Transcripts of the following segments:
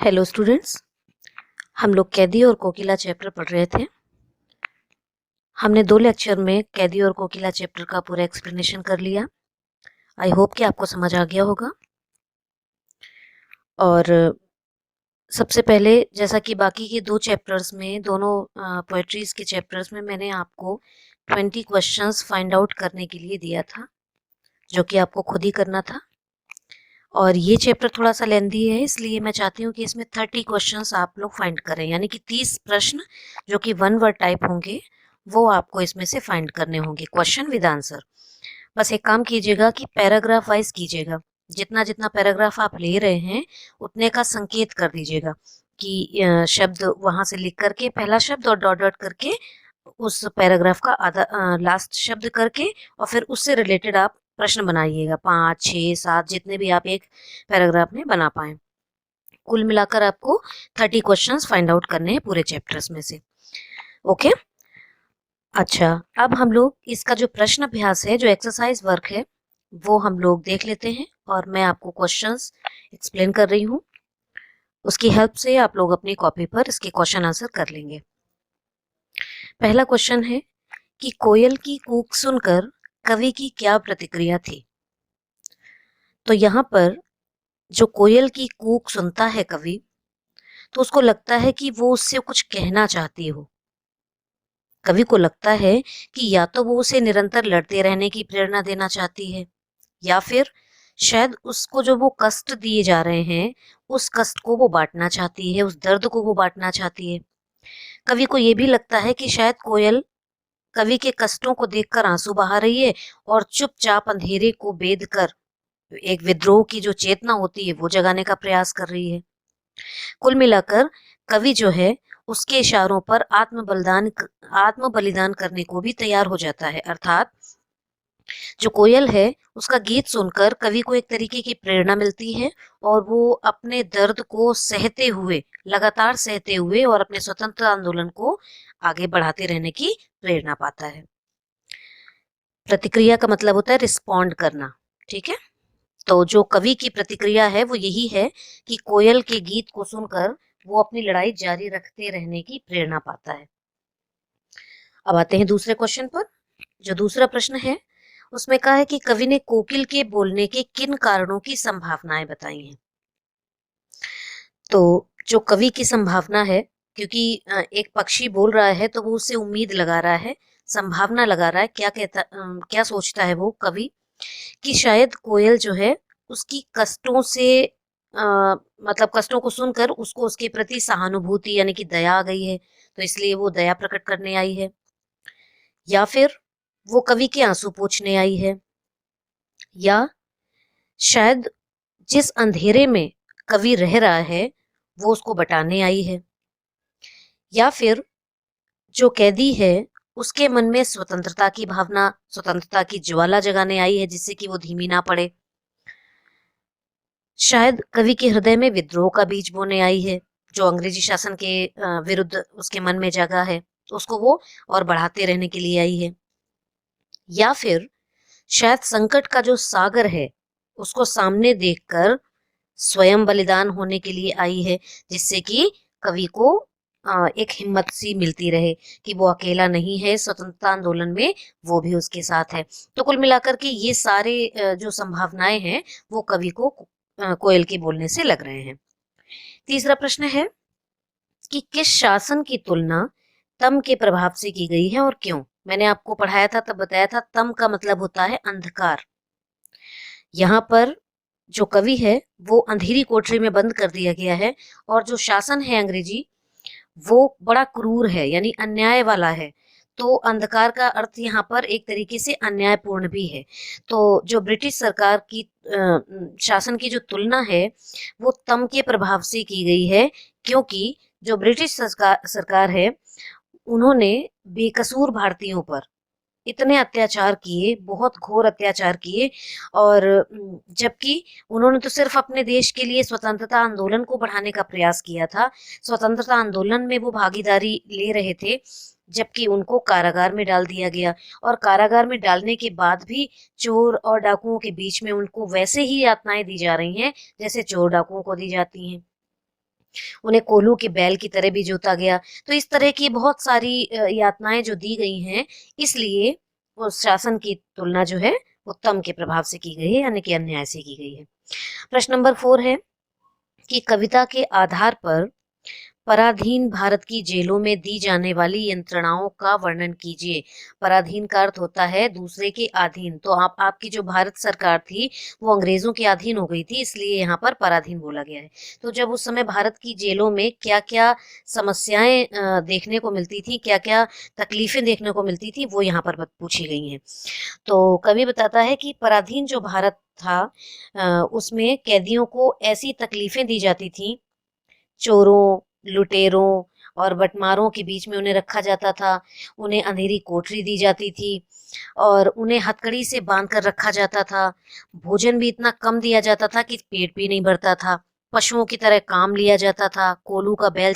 Hello students. हम लोग कैदी और कोकिला चैप्टर पढ़ रहे थे। हमने 2 लेक्चर में कैदी और कोकिला चैप्टर का पूरा एक्सप्लेनेशन कर लिया। आई होप कि आपको समझ आ गया होगा। और सबसे पहले, जैसा कि बाकी के 2 चैप्टर्स में, दोनों पोएट्रीज के चैप्टर्स में मैंने आपको 20 क्वेश्चंस फाइंड आउट करने के लिए दिया था, जो कि आपको खुद ही करना था। और ये चैप्टर थोड़ा सा लेंथी है, इसलिए मैं चाहती हूँ कि इसमें 30 क्वेश्चंस आप लोग फाइंड करें, यानी कि 30 प्रश्न जो कि 1 वर्ड टाइप होंगे, वो आपको इसमें से फाइंड करने होंगे, क्वेश्चन विद आंसर। बस एक काम कीजिएगा कि पैराग्राफ वाइज कीजिएगा। जितना जितना पैराग्राफ आप ले रहे हैं उतने का संकेत कर दीजिएगा कि शब्द वहां से लिख करके, पहला शब्द और डॉट डॉट करके उस पैराग्राफ का आधा लास्ट शब्द करके, और फिर उससे रिलेटेड आप प्रश्न बनाइएगा, 5, 6, 7 जितने भी आप एक पैराग्राफ में बना पाए। कुल मिलाकर आपको 30 क्वेश्चंस फाइंड आउट करने हैं पूरे चैप्टर्स में से। ओके। अच्छा, अब हम लोग इसका जो प्रश्न अभ्यास है, जो एक्सरसाइज वर्क है, वो हम लोग देख लेते हैं। और मैं आपको क्वेश्चंस एक्सप्लेन कर रही हूँ, उसकी हेल्प से आप लोग अपनी कॉपी पर इसके क्वेश्चन आंसर कर लेंगे। पहला क्वेश्चन है कि कोयल की कूक सुनकर कवि की क्या प्रतिक्रिया थी। तो यहाँ पर जो कोयल की कूक सुनता है कवि, तो उसको लगता है कि वो उससे कुछ कहना चाहती हो। कवि को लगता है कि या तो वो उसे निरंतर लड़ते रहने की प्रेरणा देना चाहती है, या फिर शायद उसको जो वो कष्ट दिए जा रहे हैं, उस कष्ट को वो बांटना चाहती है, उस दर्द को वो बांटना चाहती है। कवि को ये भी लगता है कि शायद कोयल कवि के कष्टों को देखकर आंसू बहा रही है और चुपचाप अंधेरे को बेध कर एक विद्रोह की जो चेतना होती है वो जगाने का प्रयास कर रही है। कुल मिलाकर कवि जो है उसके इशारों पर आत्म बलिदान करने को भी तैयार हो जाता है। अर्थात जो कोयल है उसका गीत सुनकर कवि को एक तरीके की प्रेरणा मिलती है, और वो अपने दर्द को सहते हुए, लगातार सहते हुए, और अपने स्वतंत्र आंदोलन को आगे बढ़ाते रहने की प्रेरणा पाता है। प्रतिक्रिया का मतलब होता है रिस्पॉन्ड करना। ठीक है, तो जो कवि की प्रतिक्रिया है वो यही है कि कोयल के गीत को सुनकर वो अपनी लड़ाई जारी रखते रहने की प्रेरणा पाता है। अब आते हैं दूसरे क्वेश्चन पर। जो दूसरा प्रश्न है उसमें कहा है कि कवि ने कोकिल के बोलने के किन कारणों की संभावनाएं बताई हैं। तो जो कवि की संभावना है, क्योंकि एक पक्षी बोल रहा है तो वो उससे उम्मीद लगा रहा है, संभावना लगा रहा है। क्या सोचता है वो कवि कि शायद कोयल जो है उसकी कष्टों से, मतलब कष्टों को सुनकर उसको उसके प्रति सहानुभूति यानी कि दया आ गई है, तो इसलिए वो दया प्रकट करने आई है। या फिर वो कवि के आंसू पोंछने आई है, या शायद जिस अंधेरे में कवि रह रहा है वो उसको बटाने आई है, या फिर जो कैदी है उसके मन में स्वतंत्रता की भावना, स्वतंत्रता की ज्वाला जगाने आई है, जिससे कि वो धीमी ना पड़े। शायद कवि के हृदय में विद्रोह का बीज बोने आई है, जो अंग्रेजी शासन के विरुद्ध उसके मन में जगा है, तो उसको वो और बढ़ाते रहने के लिए आई है। या फिर शायद संकट का जो सागर है उसको सामने देखकर स्वयं बलिदान होने के लिए आई है, जिससे कि कवि को एक हिम्मत सी मिलती रहे कि वो अकेला नहीं है, स्वतंत्रता आंदोलन में वो भी उसके साथ है। तो कुल मिलाकर के ये सारे जो संभावनाएं हैं वो कवि को कोयल के बोलने से लग रहे हैं। तीसरा प्रश्न है कि किस शासन की तुलना तम के प्रभाव से की गई है और क्यों। मैंने आपको पढ़ाया था तब बताया था तम का मतलब होता है अंधकार। यहाँ पर जो कवि है वो अंधेरी कोठरी में बंद कर दिया गया है, और जो शासन है अंग्रेजी वो बड़ा क्रूर है, यानी अन्याय वाला है। तो अंधकार का अर्थ यहाँ पर एक तरीके से अन्यायपूर्ण भी है। तो जो ब्रिटिश सरकार की शासन की जो तुलना है वो तम के प्रभाव से की गई है, क्योंकि जो ब्रिटिश सरकार है उन्होंने बेकसूर भारतीयों पर इतने अत्याचार किए, बहुत घोर अत्याचार किए। और जबकि उन्होंने तो सिर्फ अपने देश के लिए स्वतंत्रता आंदोलन को बढ़ाने का प्रयास किया था, स्वतंत्रता आंदोलन में वो भागीदारी ले रहे थे, जबकि उनको कारागार में डाल दिया गया। और कारागार में डालने के बाद भी चोर और डाकुओं के बीच में उनको वैसे ही यातनाएं दी जा रही हैं जैसे चोर डाकुओं को दी जाती हैं। उन्हें कोल्हू के बैल की तरह भी जोता गया। तो इस तरह की बहुत सारी यातनाएं जो दी गई हैं, इसलिए उस शासन की तुलना जो है उत्तम के प्रभाव से की गई है, यानी कि अन्याय से की गई है। प्रश्न नंबर 4 है कि कविता के आधार पर पराधीन भारत की जेलों में दी जाने वाली यंत्रणाओं का वर्णन कीजिए। पराधीन का अर्थ होता है दूसरे के अधीन। तो आपकी जो भारत सरकार थी वो अंग्रेजों के अधीन हो गई थी, इसलिए यहाँ पर पराधीन बोला गया है। तो जब उस समय भारत की जेलों में क्या क्या समस्याएं देखने को मिलती थी, क्या क्या तकलीफें देखने को मिलती थी, वो यहाँ पर पूछी गई हैं। तो कवि बताता है कि पराधीन जो भारत था उसमें कैदियों को ऐसी तकलीफें दी जाती थी, चोरों, लुटेरों और बटमारों के बीच में उन्हें रखा जाता था। उन्हें अंधेरी कोठरी दी जाती थी और उन्हें हथकड़ी से बांध कर रखा जाता था। भोजन भी इतना कम दिया जाता था कि पेट भी नहीं भरता था। पशुओं की तरह काम लिया जाता था, कोल्हू का बैल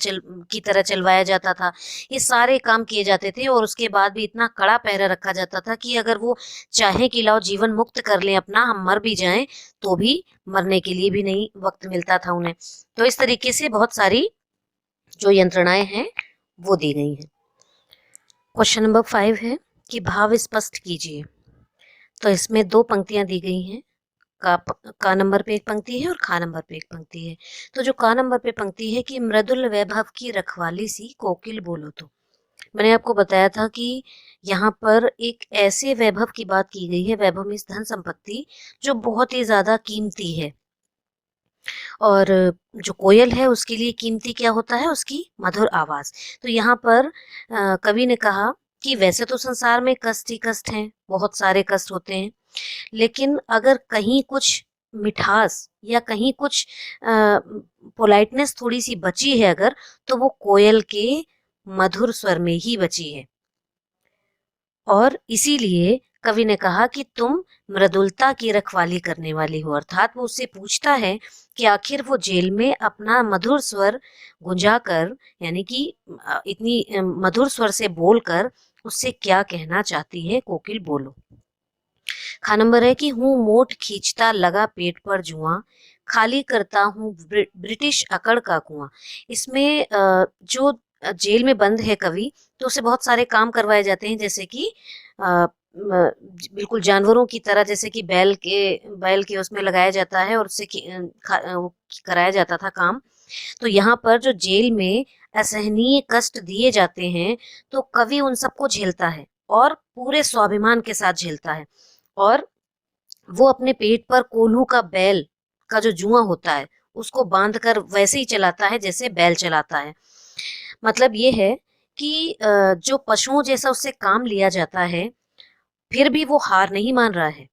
की तरह चलवाया जाता था। ये सारे काम किए जाते थे और उसके बाद भी इतना कड़ा पहरा रखा जाता था कि अगर वो चाहे कि लाओ जीवन मुक्त कर लें अपना, हम मर भी जाएं, तो भी मरने के लिए भी नहीं वक्त मिलता था उन्हें। तो इस तरीके से बहुत सारी जो यंत्रणाएं हैं वो दी गई हैं। क्वेश्चन नंबर 5 है कि भाव स्पष्ट कीजिए। तो इसमें 2 पंक्तियां दी गई हैं। का नंबर पे एक पंक्ति है और खा नंबर पे एक पंक्ति है। तो जो का नंबर पे पंक्ति है कि मृदुल वैभव की रखवाली सी कोकिल बोलो। तो मैंने आपको बताया था कि यहाँ पर एक ऐसे वैभव की बात की गई है, वैभव मीन्स धन संपत्ति, जो बहुत ही ज्यादा कीमती है। और जो कोयल है उसके लिए कीमती क्या होता है? उसकी मधुर आवाज। तो यहाँ पर कवि ने कहा कि वैसे तो संसार में कष्ट ही कष्ट हैं, बहुत सारे कष्ट होते हैं, लेकिन अगर कहीं कुछ मिठास या कहीं कुछ पोलाइटनेस थोड़ी सी बची है अगर, तो वो कोयल के मधुर स्वर में ही बची है। और इसीलिए कवि ने कहा कि तुम मृदुलता की रखवाली करने वाली हो। अर्थात वो उससे पूछता है कि आखिर वो जेल में अपना मधुर स्वर गुंजाकर, यानी कि इतनी मधुर स्वर से बोलकर उससे क्या कहना चाहती है, कोकिल बोलो। खा नंबर है कि हूँ मोट खींचता लगा पेट पर जुआ, खाली करता हूँ ब्रिटिश अकड़ का कुआं। इसमें जो जेल में बंद है कवि, तो उसे बहुत सारे काम करवाए जाते हैं, जैसे कि बिल्कुल जानवरों की तरह, जैसे कि बैल के उसमें लगाया जाता है और उससे कराया जाता था काम। तो यहाँ पर जो जेल में असहनीय कष्ट दिए जाते हैं, तो कवि उन सबको झेलता है और पूरे स्वाभिमान के साथ झेलता है। और वो अपने पेट पर कोल्हू का बैल का जो जुआ होता है उसको बांध कर वैसे ही चलाता है जैसे बैल चलाता है। मतलब ये है कि जो पशुओं जैसा उससे काम लिया जाता है, फिर भी वो हार नहीं मान रहा है।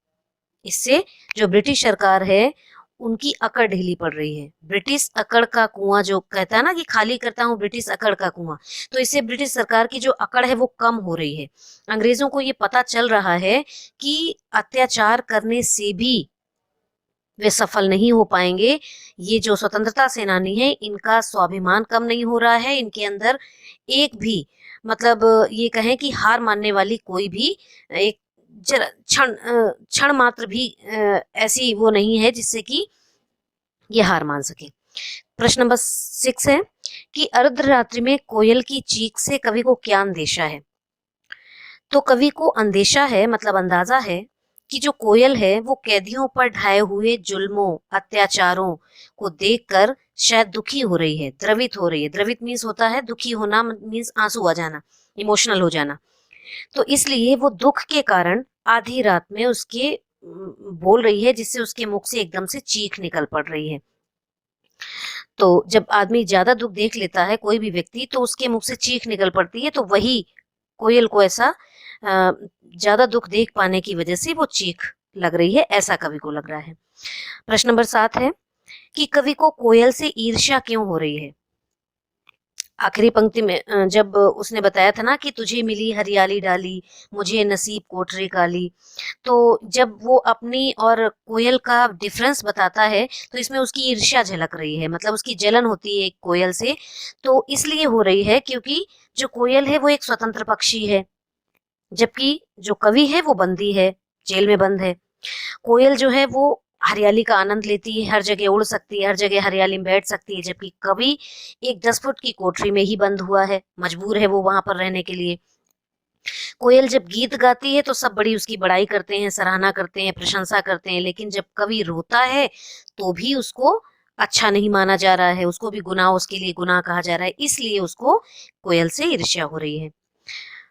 इससे जो ब्रिटिश सरकार है उनकी अकड़ ढीली पड़ रही है। ब्रिटिश अकड़ का कुआं जो कहता है ना कि खाली करता हूँ ब्रिटिश अकड़ का कुआं, तो इससे ब्रिटिश सरकार की जो अकड़ है वो कम हो रही है। अंग्रेजों को ये पता चल रहा है कि अत्याचार करने से भी वे सफल नहीं हो पाएंगे। ये जो स्वतंत्रता सेनानी है इनका स्वाभिमान कम नहीं हो रहा है, इनके अंदर एक भी मतलब ये कहें कि हार मानने वाली कोई भी एक क्षण मात्र भी ऐसी वो नहीं है जिससे कि ये हार मान सके। प्रश्न नंबर 6 है कि अर्धरात्रि में कोयल की चीख से कवि को क्या अंदेशा है। तो कवि को अंदेशा है, मतलब अंदाजा है कि जो कोयल है वो कैदियों पर ढाए हुए जुल्मों अत्याचारों को देखकर शायद दुखी हो रही है, द्रवित हो रही है। द्रवित मीन्स होता है दुखी होना, मीन्स आंसू आ जाना, इमोशनल हो जाना। तो इसलिए वो दुख के कारण आधी रात में उसके बोल रही है, जिससे उसके मुख से एकदम से चीख निकल पड़ रही है। तो जब आदमी ज्यादा दुख देख लेता है कोई भी व्यक्ति, तो उसके मुख से चीख निकल पड़ती है। तो वही कोयल को ऐसा ज्यादा दुख देख पाने की वजह से वो चीख लग रही है, ऐसा कवि को लग रहा है। प्रश्न नंबर 7 है कि कवि को कोयल से ईर्ष्या क्यों हो रही है। आखिरी पंक्ति में जब उसने बताया था ना कि तुझे मिली हरियाली डाली, मुझे नसीब कोठरी काली, तो जब वो अपनी और कोयल का डिफरेंस बताता है तो इसमें उसकी ईर्ष्या झलक रही है, मतलब उसकी जलन होती है एक कोयल से। तो इसलिए हो रही है क्योंकि जो कोयल है वो एक स्वतंत्र पक्षी है, जबकि जो कवि है वो बंदी है, जेल में बंद है। कोयल जो है वो हरियाली का आनंद लेती है, हर जगह उड़ सकती है, हर जगह हरियाली में बैठ सकती है, जबकि कवि एक 10 फुट की कोठरी में ही बंद हुआ है, मजबूर है वो वहां पर रहने के लिए। कोयल जब गीत गाती है तो सब बड़ी उसकी बड़ाई करते हैं, सराहना करते हैं, प्रशंसा करते हैं, लेकिन जब कवि रोता है तो भी उसको अच्छा नहीं माना जा रहा है, उसको भी गुनाह, उसके लिए गुनाह कहा जा रहा है, इसलिए उसको कोयल से ईर्ष्या हो रही है।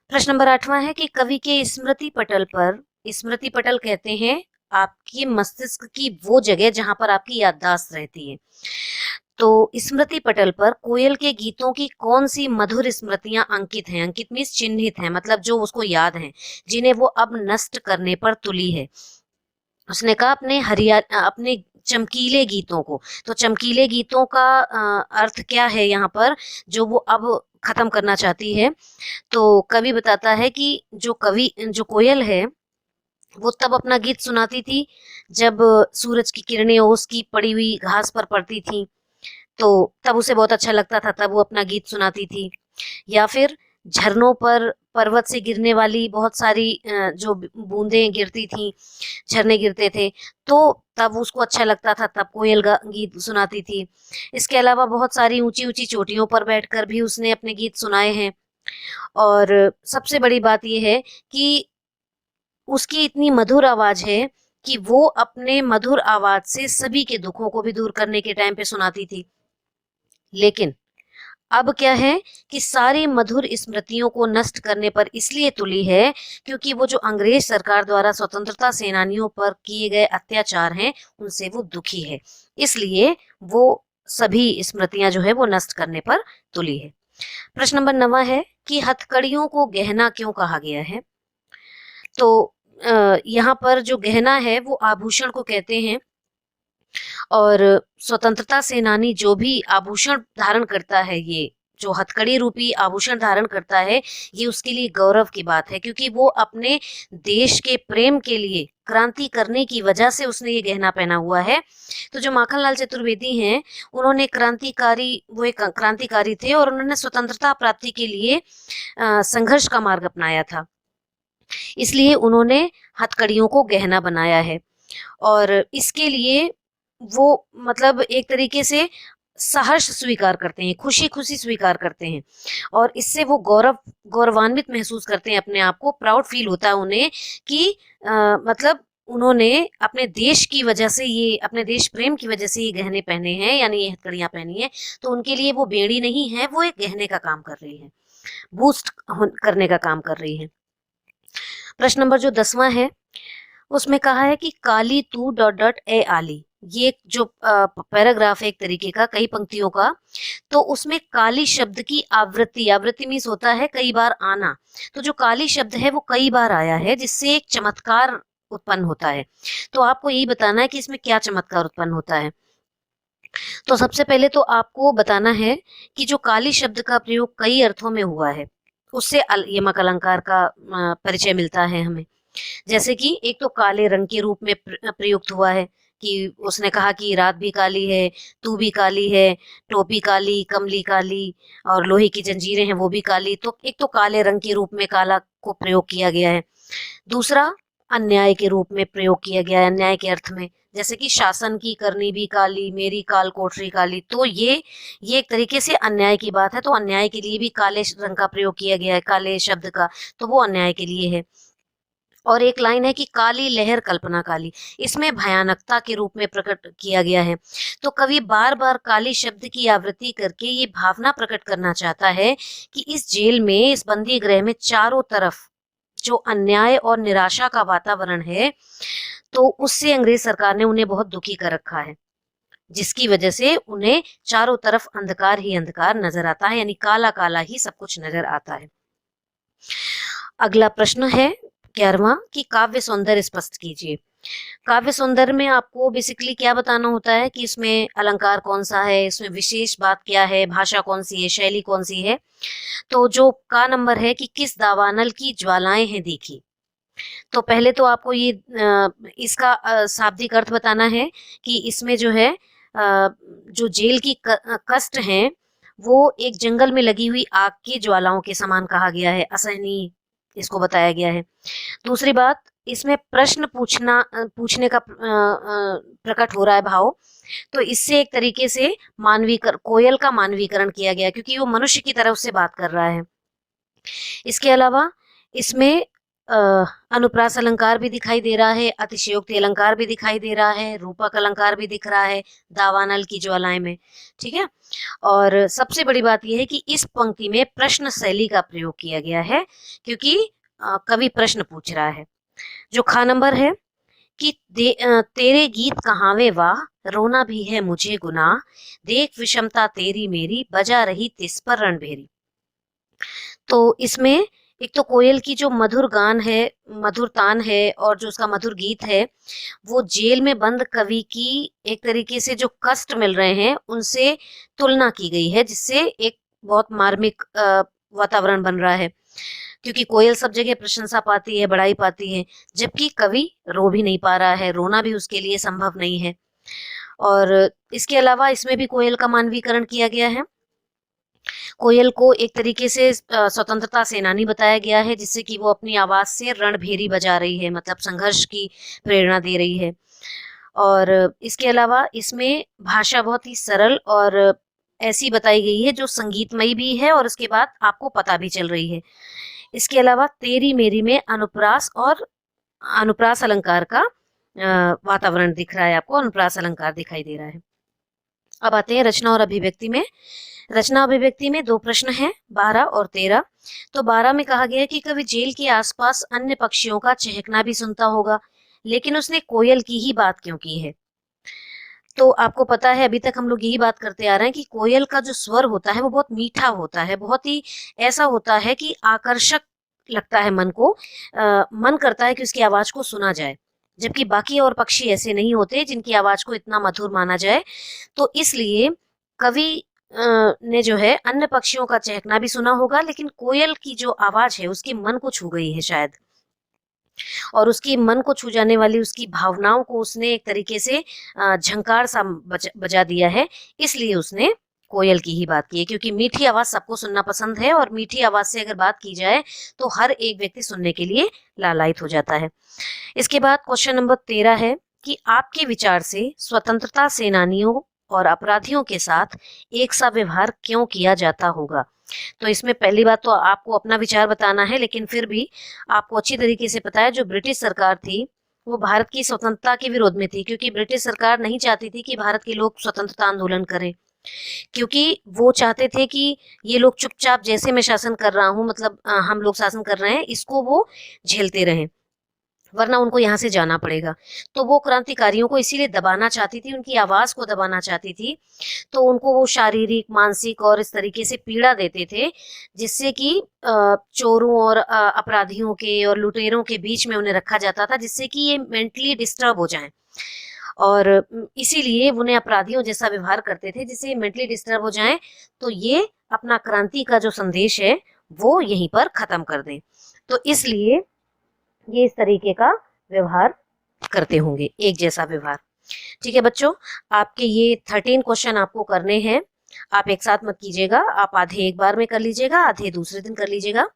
प्रश्न नंबर 8वां है कि कवि के स्मृति पटल पर, स्मृति पटल कहते हैं आपकी मस्तिष्क की वो जगह जहां पर आपकी याददाश्त रहती है। तो स्मृति पटल पर कोयल के गीतों की कौन सी मधुर स्मृतियां अंकित हैं? अंकित मीन्स चिन्हित हैं, मतलब जो उसको याद हैं, जिन्हें वो अब नष्ट करने पर तुली है। उसने कहा अपने चमकीले गीतों को। तो चमकीले गीतों का अर्थ क्या है यहाँ पर, जो वो अब खत्म करना चाहती है? तो कवि बताता है कि जो कोयल है वो तब अपना गीत सुनाती थी जब सूरज की किरणें ओस की पड़ी हुई घास पर पड़ती थी, तो तब उसे बहुत अच्छा लगता था, तब वो अपना गीत सुनाती थी। या फिर झरनों पर पर्वत से गिरने वाली बहुत सारी जो बूंदें गिरती थी, झरने गिरते थे, तो तब उसको अच्छा लगता था, तब कोयल गीत सुनाती थी। इसके अलावा बहुत सारी ऊंची ऊंची चोटियों पर बैठकर भी उसने अपने गीत सुनाए हैं। और सबसे बड़ी बात यह है कि उसकी इतनी मधुर आवाज है कि वो अपने मधुर आवाज से सभी के दुखों को भी दूर करने के टाइम पे सुनाती थी। लेकिन अब क्या है कि सारी मधुर स्मृतियों को नष्ट करने पर इसलिए तुली है क्योंकि वो जो अंग्रेज सरकार द्वारा स्वतंत्रता सेनानियों पर किए गए अत्याचार हैं उनसे वो दुखी है, इसलिए वो सभी स्मृतियां जो है वो नष्ट करने पर तुली है। प्रश्न नंबर 9 है कि हथकड़ियों को गहना क्यों कहा गया है? तो यहाँ पर जो गहना है वो आभूषण को कहते हैं, और स्वतंत्रता सेनानी जो भी आभूषण धारण करता है, ये जो हथकड़ी रूपी आभूषण धारण करता है, ये उसके लिए गौरव की बात है, क्योंकि वो अपने देश के प्रेम के लिए क्रांति करने की वजह से उसने ये गहना पहना हुआ है। तो जो माखनलाल चतुर्वेदी हैं, उन्होंने वो एक क्रांतिकारी थे और उन्होंने स्वतंत्रता प्राप्ति के लिए संघर्ष का मार्ग अपनाया था, इसलिए उन्होंने हथकड़ियों को गहना बनाया है। और इसके लिए वो मतलब एक तरीके से सहर्ष स्वीकार करते हैं, खुशी खुशी स्वीकार करते हैं, और इससे वो गौरवान्वित महसूस करते हैं, अपने आप को प्राउड फील होता है उन्हें कि मतलब उन्होंने अपने देश की वजह से, ये अपने देश प्रेम की वजह से ये गहने पहने हैं, यानी ये हथकड़ियां पहनी है। तो उनके लिए वो बेड़ी नहीं है, वो एक गहने का काम कर रही है, बूस्ट करने का काम कर रही है। प्रश्न नंबर जो 10वां है उसमें कहा है कि काली तू डॉट डॉट ए आली, ये जो पैराग्राफ है एक तरीके का, कई पंक्तियों का, तो उसमें काली शब्द की आवृत्ति, आवृत्ति मीन्स होता है कई बार आना, तो जो काली शब्द है वो कई बार आया है, जिससे एक चमत्कार उत्पन्न होता है। तो आपको यही बताना है कि इसमें क्या चमत्कार उत्पन्न होता है। तो सबसे पहले तो आपको बताना है कि जो काली शब्द का प्रयोग कई अर्थों में हुआ है, उससे यमक अलंकार का परिचय मिलता है हमें। जैसे कि एक तो काले रंग के रूप में प्रयुक्त हुआ है, कि उसने कहा कि रात भी काली है, तू भी काली है, टोपी काली, कमली काली, और लोहे की जंजीरें हैं वो भी काली। तो एक तो काले रंग के रूप में काला को प्रयोग किया गया है। दूसरा अन्याय के रूप में प्रयोग किया गया है, अन्याय के अर्थ में, जैसे कि शासन की करनी भी काली, मेरी काल कोठरी काली। तो ये एक तरीके से अन्याय की बात है, तो अन्याय के लिए भी काले रंग का प्रयोग किया गया है, काले शब्द का, तो वो अन्याय के लिए है। और एक लाइन है कि काली लहर कल्पना काली, इसमें भयानकता के रूप में प्रकट किया गया है। तो कवि बार बार काली शब्द की आवृत्ति करके ये भावना प्रकट करना चाहता है कि इस जेल में, इस बंदी गृह में चारों तरफ जो अन्याय और निराशा का वातावरण है, तो उससे अंग्रेज सरकार ने उन्हें बहुत दुखी कर रखा है, जिसकी वजह से उन्हें चारों तरफ अंधकार ही अंधकार नजर आता है, यानी काला काला ही सब कुछ नजर आता है। अगला प्रश्न है 11वां कि काव्य सौंदर्य स्पष्ट कीजिए। काव्य सौंदर्य में आपको बेसिकली क्या बताना होता है कि इसमें अलंकार कौन सा है, इसमें विशेष बात क्या है, भाषा कौन सी है, शैली कौन सी है। तो जो का नंबर है कि किस दावानल की ज्वालाएं हैं देखी। तो पहले तो आपको ये इसका शाब्दिक अर्थ बताना है कि इसमें जो है जो जेल की कष्ट हैं वो एक जंगल में लगी हुई आग की ज्वालाओं के समान कहा गया है, असहनीय इसको बताया गया है। दूसरी बात, इसमें प्रश्न पूछने का प्रकट हो रहा है भाव, तो इससे एक तरीके से कोयल का मानवीकरण किया गया, क्योंकि वो मनुष्य की तरह उससे बात कर रहा है। इसके अलावा इसमें अनुप्रास अलंकार भी दिखाई दे रहा है, अतिशयोक्ति अलंकार भी दिखाई दे रहा है, रूपक अलंकार भी दिख रहा है दावानल की ज्वालाएं में, ठीक है। और सबसे बड़ी बात यह है कि इस पंक्ति में प्रश्न शैली का प्रयोग किया गया है, क्योंकि कवि प्रश्न पूछ रहा है। जो खा नंबर है कि तेरे गीत कहावे वाह, रोना भी है मुझे गुनाह, देख विषमता तेरी मेरी, बजा रही तिस पर रणभेरी। तो इसमें एक तो कोयल की जो मधुर गान है, मधुर तान है, और जो उसका मधुर गीत है, वो जेल में बंद कवि की एक तरीके से जो कष्ट मिल रहे हैं उनसे तुलना की गई है, जिससे एक बहुत मार्मिक वातावरण बन रहा है, क्योंकि कोयल सब जगह प्रशंसा पाती है, बड़ाई पाती है, जबकि कवि रो भी नहीं पा रहा है, रोना भी उसके लिए संभव नहीं है। और इसके अलावा इसमें भी कोयल का मानवीकरण किया गया है। कोयल को एक तरीके से स्वतंत्रता सेनानी बताया गया है, जिससे कि वो अपनी आवाज से रणभेरी बजा रही है, मतलब संघर्ष की प्रेरणा दे रही है। और इसके अलावा इसमें भाषा बहुत ही सरल और ऐसी बताई गई है जो संगीतमयी भी है, और उसके बाद आपको पता भी चल रही है। इसके अलावा तेरी मेरी में अनुप्रास अलंकार का वातावरण दिख रहा है, आपको अनुप्रास अलंकार दिखाई दे रहा है। अब आते हैं रचना और अभिव्यक्ति में। रचना अभिव्यक्ति में दो प्रश्न हैं, 12 और 13। तो 12 में कहा गया है कि कवि जेल के आसपास अन्य पक्षियों का चहकना भी सुनता होगा, लेकिन उसने कोयल की ही बात क्यों की है। तो आपको पता है, अभी तक हम लोग यही बात करते आ रहे हैं कि कोयल का जो स्वर होता है वो बहुत मीठा होता है, बहुत ही ऐसा होता है कि आकर्षक लगता है मन को। मन करता है कि उसकी आवाज को सुना जाए, जबकि बाकी और पक्षी ऐसे नहीं होते जिनकी आवाज को इतना मधुर माना जाए। तो इसलिए कवि ने जो है अन्य पक्षियों का चहकना भी सुना होगा, लेकिन कोयल की जो आवाज है उसके मन को छू गई है शायद, और उसकी मन को छू जाने वाली उसकी भावनाओं को उसने एक तरीके से झंकार सा बजा दिया है, इसलिए उसने कोयल की ही बात की है। क्योंकि मीठी आवाज सबको सुनना पसंद है, और मीठी आवाज से अगर बात की जाए तो हर एक व्यक्ति सुनने के लिए लालायित हो जाता है। इसके बाद क्वेश्चन नंबर 13 है कि आपके विचार से स्वतंत्रता सेनानियों और अपराधियों के साथ एक सा व्यवहार क्यों किया जाता होगा। तो इसमें पहली बात तो आपको अपना विचार बताना है, लेकिन फिर भी आपको अच्छी तरीके से पता है जो ब्रिटिश सरकार थी वो भारत की स्वतंत्रता के विरोध में थी, क्योंकि ब्रिटिश सरकार नहीं चाहती थी कि भारत के लोग स्वतंत्रता आंदोलन करें, क्योंकि वो चाहते थे कि ये लोग चुपचाप, जैसे मैं शासन कर रहा हूँ, मतलब हम लोग शासन कर रहे हैं, इसको वो झेलते रहें, वरना उनको यहाँ से जाना पड़ेगा। तो वो क्रांतिकारियों को इसीलिए दबाना चाहती थी, उनकी आवाज को दबाना चाहती थी। तो उनको वो शारीरिक, मानसिक और इस तरीके से पीड़ा देते थे, जिससे कि चोरों और अपराधियों के और लुटेरों के बीच में उन्हें रखा जाता था, जिससे कि ये मेंटली डिस्टर्ब हो जाएं, और इसीलिए उन्हें अपराधियों जैसा व्यवहार करते थे, जिससे मेंटली डिस्टर्ब हो जाएं, तो ये अपना क्रांति का जो संदेश है वो यहीं पर खत्म कर दें। तो इसलिए ये इस तरीके का व्यवहार करते होंगे, एक जैसा व्यवहार। ठीक है बच्चों, आपके ये 13 क्वेश्चन आपको करने हैं। आप एक साथ मत कीजिएगा, आप आधे एक बार में कर लीजिएगा, आधे दूसरे दिन कर लीजिएगा,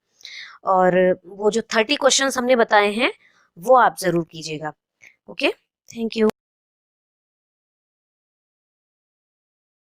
और वो जो 30 क्वेश्चन हमने बताए हैं वो आप जरूर कीजिएगा। Okay, thank you.